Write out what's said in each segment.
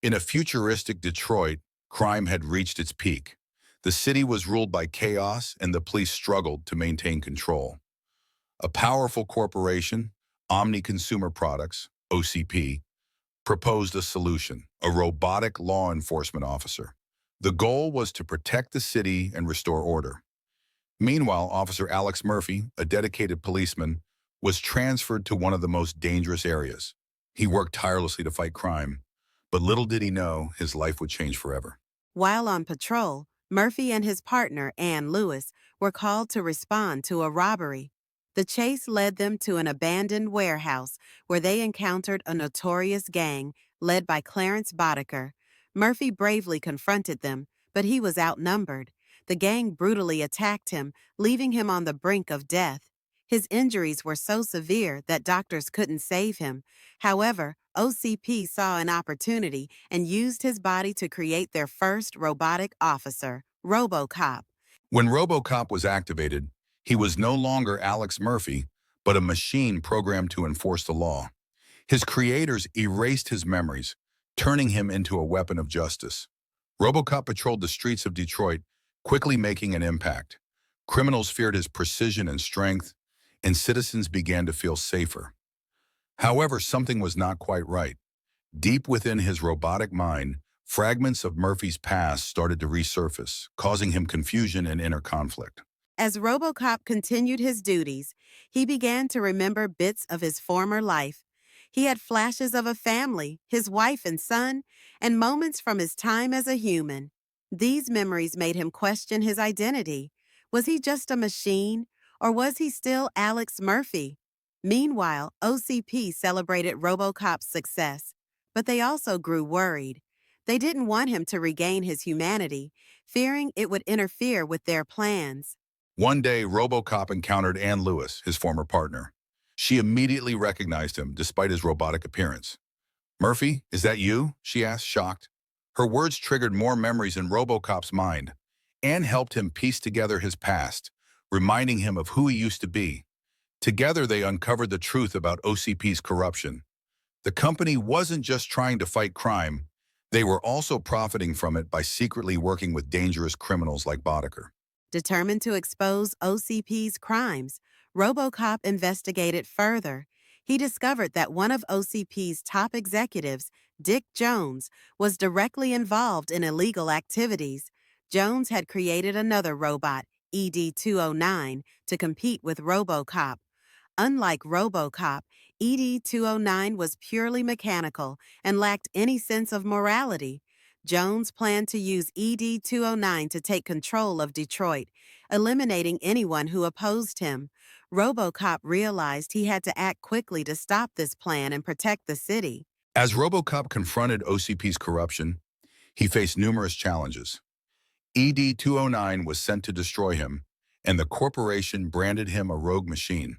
In a futuristic Detroit, crime had reached its peak. The city was ruled by chaos and the police struggled to maintain control. A powerful corporation, Omni Consumer Products, OCP, proposed a solution, a robotic law enforcement officer. The goal was to protect the city and restore order. Meanwhile, Officer Alex Murphy, a dedicated policeman, was transferred to one of the most dangerous areas. He worked tirelessly to fight crime, but little did he know his life would change forever. While on patrol, Murphy and his partner, Ann Lewis, were called to respond to a robbery. The chase led them to an abandoned warehouse where they encountered a notorious gang led by Clarence Boddicker. Murphy bravely confronted them, but he was outnumbered. The gang brutally attacked him, leaving him on the brink of death. His injuries were so severe that doctors couldn't save him. However, OCP saw an opportunity and used his body to create their first robotic officer, RoboCop. When RoboCop was activated, he was no longer Alex Murphy, but a machine programmed to enforce the law. His creators erased his memories, turning him into a weapon of justice. RoboCop patrolled the streets of Detroit, quickly making an impact. Criminals feared his precision and strength, and citizens began to feel safer. However, something was not quite right. Deep within his robotic mind, fragments of Murphy's past started to resurface, causing him confusion and inner conflict. As RoboCop continued his duties, he began to remember bits of his former life. He had flashes of a family, his wife and son, and moments from his time as a human. These memories made him question his identity. Was he just a machine, or was he still Alex Murphy? Meanwhile, OCP celebrated RoboCop's success, but they also grew worried. They didn't want him to regain his humanity, fearing it would interfere with their plans. One day, RoboCop encountered Ann Lewis, his former partner. She immediately recognized him, despite his robotic appearance. "Murphy, is that you?" she asked, shocked. Her words triggered more memories in RoboCop's mind. Ann helped him piece together his past, reminding him of who he used to be. Together, they uncovered the truth about OCP's corruption. The company wasn't just trying to fight crime, they were also profiting from it by secretly working with dangerous criminals like Boddicker. Determined to expose OCP's crimes, RoboCop investigated further. He discovered that one of OCP's top executives, Dick Jones, was directly involved in illegal activities. Jones had created another robot, ED-209, to compete with RoboCop. Unlike RoboCop, ED-209 was purely mechanical and lacked any sense of morality. Jones planned to use ED-209 to take control of Detroit, eliminating anyone who opposed him. RoboCop realized he had to act quickly to stop this plan and protect the city. As RoboCop confronted OCP's corruption, he faced numerous challenges. ED-209 was sent to destroy him, and the corporation branded him a rogue machine.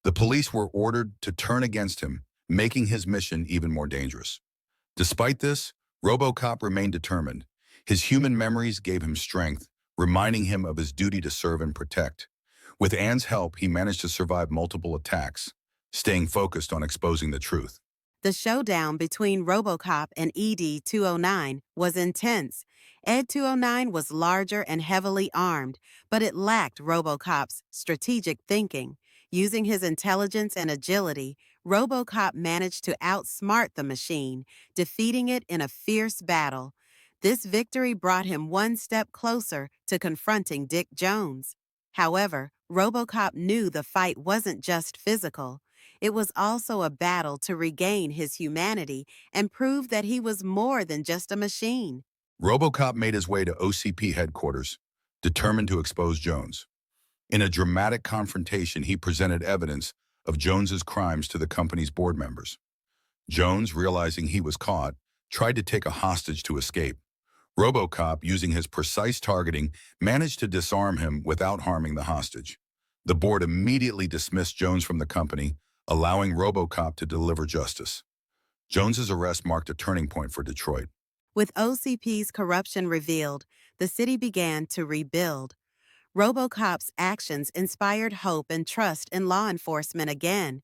The police were ordered to turn against him, making his mission even more dangerous. Despite this, RoboCop remained determined. His human memories gave him strength, reminding him of his duty to serve and protect. With Ann's help, he managed to survive multiple attacks, staying focused on exposing the truth. The showdown between RoboCop and ED-209 was intense. ED-209 was larger and heavily armed, but it lacked RoboCop's strategic thinking. Using his intelligence and agility, RoboCop managed to outsmart the machine, defeating it in a fierce battle. This victory brought him one step closer to confronting Dick Jones. However, RoboCop knew the fight wasn't just physical. It was also a battle to regain his humanity and prove that he was more than just a machine. RoboCop made his way to OCP headquarters, determined to expose Jones. In a dramatic confrontation, he presented evidence of Jones's crimes to the company's board members. Jones, realizing he was caught, tried to take a hostage to escape. RoboCop, using his precise targeting, managed to disarm him without harming the hostage. The board immediately dismissed Jones from the company, allowing RoboCop to deliver justice. Jones's arrest marked a turning point for Detroit. With OCP's corruption revealed, the city began to rebuild. RoboCop's actions inspired hope and trust in law enforcement again.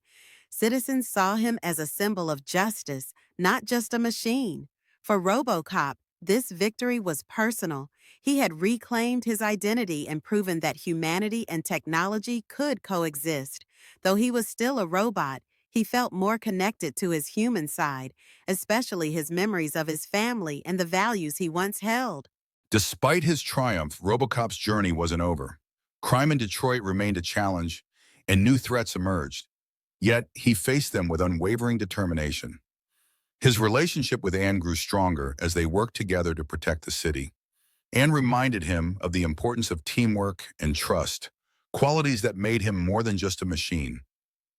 Citizens saw him as a symbol of justice, not just a machine. For RoboCop, this victory was personal. He had reclaimed his identity and proven that humanity and technology could coexist. Though he was still a robot, he felt more connected to his human side, especially his memories of his family and the values he once held. Despite his triumph, RoboCop's journey wasn't over. Crime in Detroit remained a challenge, and new threats emerged. Yet, he faced them with unwavering determination. His relationship with Anne grew stronger as they worked together to protect the city. Anne reminded him of the importance of teamwork and trust, qualities that made him more than just a machine.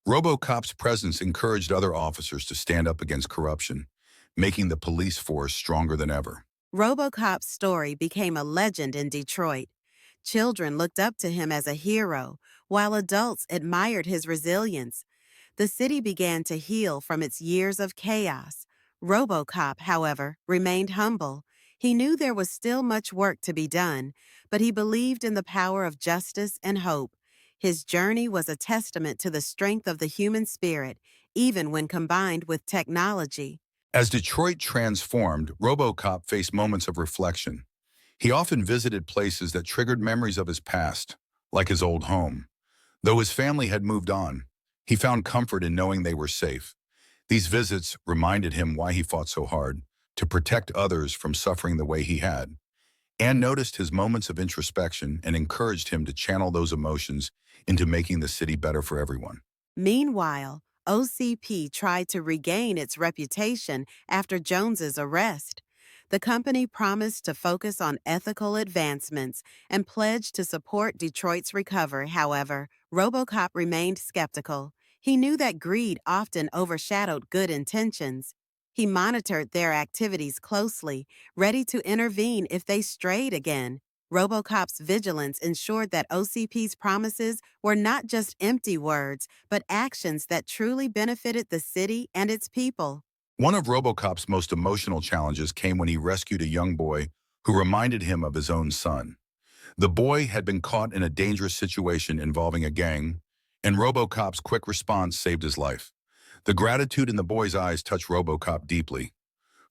RoboCop's presence encouraged other officers to stand up against corruption, making the police force stronger than ever. RoboCop's story became a legend in Detroit. Children looked up to him as a hero, while adults admired his resilience. The city began to heal from its years of chaos. RoboCop, however, remained humble. He knew there was still much work to be done, but he believed in the power of justice and hope. His journey was a testament to the strength of the human spirit, even when combined with technology. As Detroit transformed, RoboCop faced moments of reflection. He often visited places that triggered memories of his past, like his old home. Though his family had moved on, he found comfort in knowing they were safe. These visits reminded him why he fought so hard, to protect others from suffering the way he had. Anne noticed his moments of introspection and encouraged him to channel those emotions into making the city better for everyone. Meanwhile, OCP tried to regain its reputation after Jones's arrest. The company promised to focus on ethical advancements and pledged to support Detroit's recovery. However, RoboCop remained skeptical. He knew that greed often overshadowed good intentions. He monitored their activities closely, ready to intervene if they strayed again. RoboCop's vigilance ensured that OCP's promises were not just empty words, but actions that truly benefited the city and its people. One of RoboCop's most emotional challenges came when he rescued a young boy who reminded him of his own son. The boy had been caught in a dangerous situation involving a gang, and RoboCop's quick response saved his life. The gratitude in the boy's eyes touched RoboCop deeply.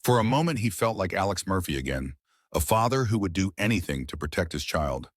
For a moment, he felt like Alex Murphy again, a father who would do anything to protect his child.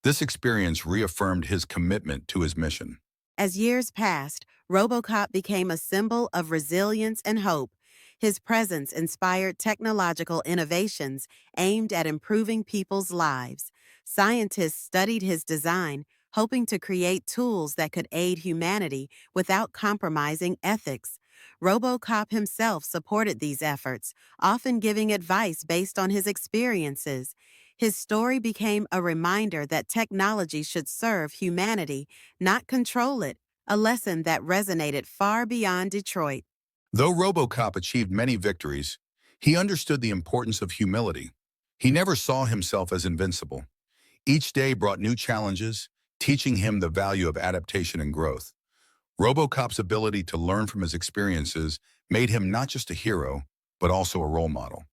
This experience reaffirmed his commitment to his mission. As years passed, RoboCop became a symbol of resilience and hope. His presence inspired technological innovations aimed at improving people's lives. Scientists studied his design, hoping to create tools that could aid humanity without compromising ethics. RoboCop himself supported these efforts, often giving advice based on his experiences. His story became a reminder that technology should serve humanity, not control it, a lesson that resonated far beyond Detroit. Though RoboCop achieved many victories, he understood the importance of humility. He never saw himself as invincible. Each day brought new challenges, teaching him the value of adaptation and growth. RoboCop's ability to learn from his experiences made him not just a hero, but also a role model.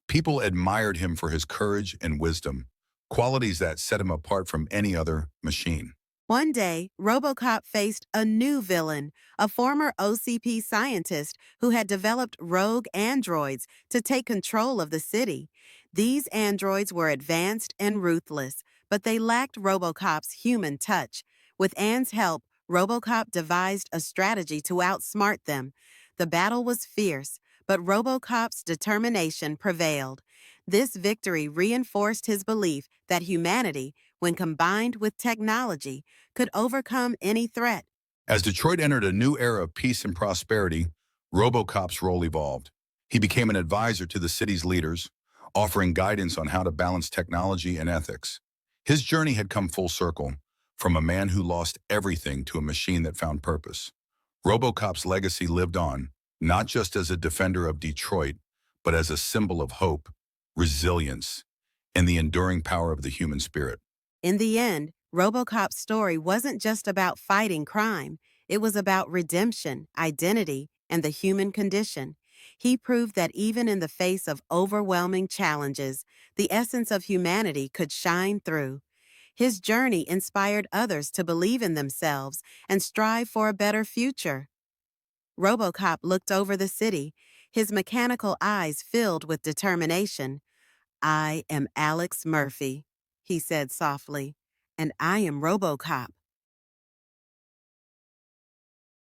People admired him for his courage and wisdom, qualities that set him apart from any other machine. One day, RoboCop faced a new villain, a former OCP scientist who had developed rogue androids to take control of the city. These androids were advanced and ruthless, but they lacked RoboCop's human touch. With Anne's help, RoboCop devised a strategy to outsmart them. The battle was fierce, but RoboCop's determination prevailed. This victory reinforced his belief that humanity, when combined with technology, could overcome any threat. As Detroit entered a new era of peace and prosperity, RoboCop's role evolved. He became an advisor to the city's leaders, offering guidance on how to balance technology and ethics. His journey had come full circle, from a man who lost everything to a machine that found purpose. RoboCop's legacy lived on, not just as a defender of Detroit, but as a symbol of hope, resilience, and the enduring power of the human spirit. In the end, RoboCop's story wasn't just about fighting crime. It was about redemption, identity, and the human condition. He proved that even in the face of overwhelming challenges, the essence of humanity could shine through. His journey inspired others to believe in themselves and strive for a better future. RoboCop looked over the city. His mechanical eyes filled with determination. "I am Alex Murphy," he said softly, "and I am RoboCop.